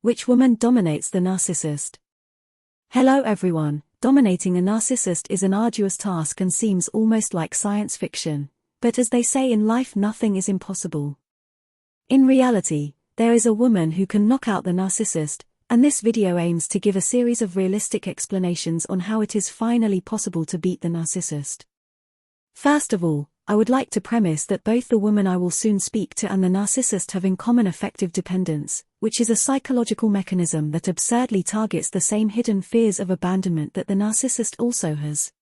Which woman dominates the narcissist? Hello everyone. Dominating a narcissist is an arduous task and seems almost like science fiction, but as they say in life, nothing is impossible. In reality, there is a woman who can knock out the narcissist, and this video aims to give a series of realistic explanations on how it is finally possible to beat the narcissist. First of all, I would like to premise that both the woman I will soon speak to and the narcissist have in common affective dependence, which is a psychological mechanism that absurdly targets the same hidden fears of abandonment that the narcissist also has.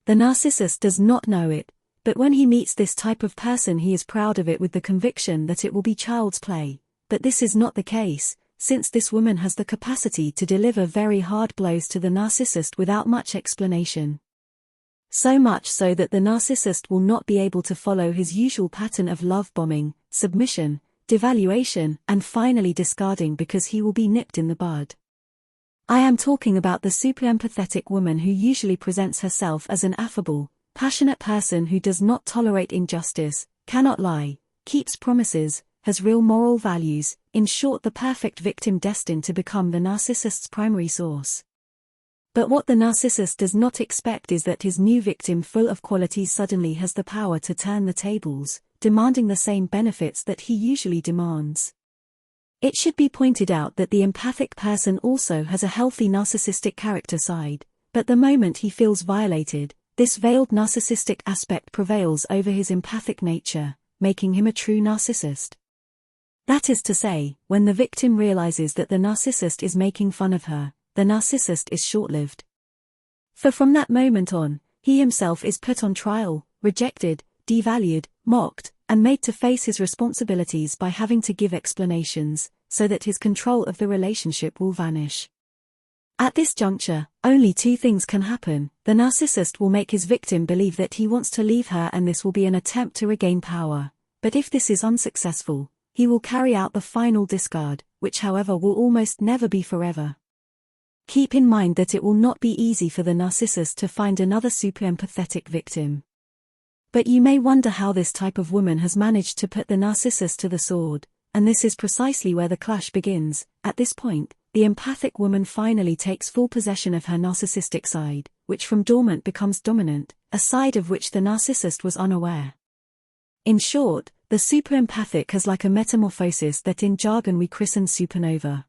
The narcissist does not know it, but when he meets this type of person he is proud of it with the conviction that it will be child's play, but this is not the case, since this woman has the capacity to deliver very hard blows to the narcissist without much explanation. So much so that the narcissist will not be able to follow his usual pattern of love bombing, submission, devaluation, and finally discarding because he will be nipped in the bud. I am talking about the super empathetic woman who usually presents herself as an affable, passionate person who does not tolerate injustice, cannot lie, keeps promises, has real moral values, in short the perfect victim destined to become the narcissist's primary source. But what the narcissist does not expect is that his new victim full of qualities suddenly has the power to turn the tables, demanding the same benefits that he usually demands. It should be pointed out that the empathic person also has a healthy narcissistic character side, but the moment he feels violated, this veiled narcissistic aspect prevails over his empathic nature, making him a true narcissist. That is to say, when the victim realizes that the narcissist is making fun of her, the narcissist is short-lived. For from that moment on, he himself is put on trial, rejected, devalued, mocked, and made to face his responsibilities by having to give explanations, so that his control of the relationship will vanish. At this juncture, only two things can happen. The narcissist will make his victim believe that he wants to leave her, and this will be an attempt to regain power, but if this is unsuccessful, he will carry out the final discard, which however will almost never be forever. Keep in mind that it will not be easy for the narcissist to find another super empathetic victim. But you may wonder how this type of woman has managed to put the narcissist to the sword, and this is precisely where the clash begins. At this point, the empathic woman finally takes full possession of her narcissistic side, which from dormant becomes dominant, a side of which the narcissist was unaware. In short, the super empathic has like a metamorphosis that in jargon we christen supernova.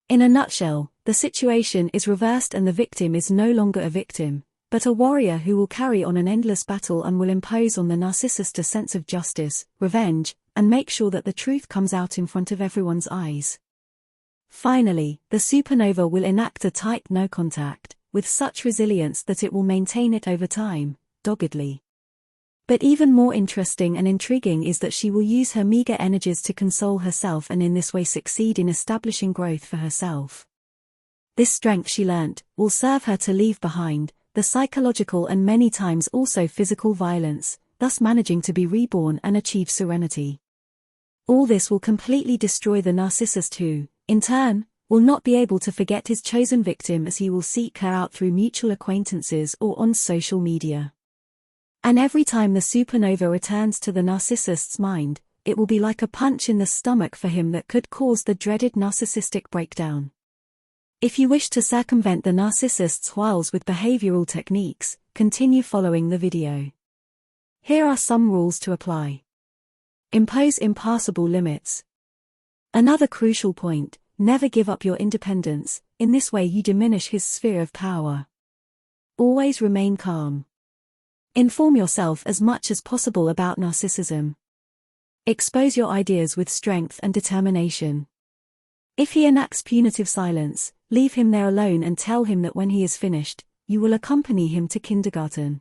In a nutshell, the situation is reversed and the victim is no longer a victim, but a warrior who will carry on an endless battle and will impose on the narcissist a sense of justice, revenge, and make sure that the truth comes out in front of everyone's eyes. Finally, the supernova will enact a tight no contact, with such resilience that it will maintain it over time, doggedly. But even more interesting and intriguing is that she will use her meager energies to console herself and in this way succeed in establishing growth for herself. This strength she learnt will serve her to leave behind the psychological and many times also physical violence, thus managing to be reborn and achieve serenity. All this will completely destroy the narcissist who, in turn, will not be able to forget his chosen victim as he will seek her out through mutual acquaintances or on social media. And every time the supernova returns to the narcissist's mind, it will be like a punch in the stomach for him that could cause the dreaded narcissistic breakdown. If you wish to circumvent the narcissist's wiles with behavioral techniques, continue following the video. Here are some rules to apply. Impose impassable limits. Another crucial point, never give up your independence, in this way you diminish his sphere of power. Always remain calm. Inform yourself as much as possible about narcissism. Expose your ideas with strength and determination. If he enacts punitive silence, leave him there alone and tell him that when he is finished, you will accompany him to kindergarten.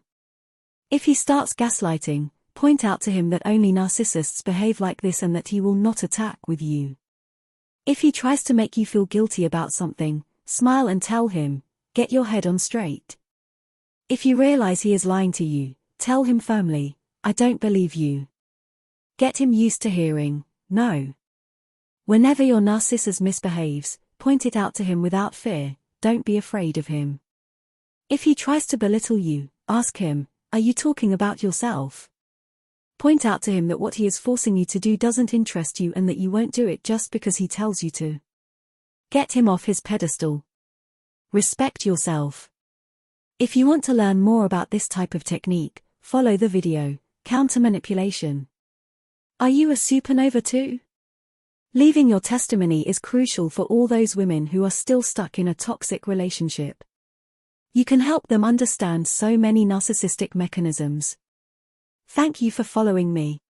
If he starts gaslighting, point out to him that only narcissists behave like this and that he will not attack with you. If he tries to make you feel guilty about something, smile and tell him, get your head on straight. If you realize he is lying to you, tell him firmly, I don't believe you. Get him used to hearing, no. Whenever your narcissist misbehaves, point it out to him without fear, don't be afraid of him. If he tries to belittle you, ask him, are you talking about yourself? Point out to him that what he is forcing you to do doesn't interest you and that you won't do it just because he tells you to. Get him off his pedestal. Respect yourself. If you want to learn more about this type of technique, follow the video, Countermanipulation. Are you a supernova too? Leaving your testimony is crucial for all those women who are still stuck in a toxic relationship. You can help them understand so many narcissistic mechanisms. Thank you for following me.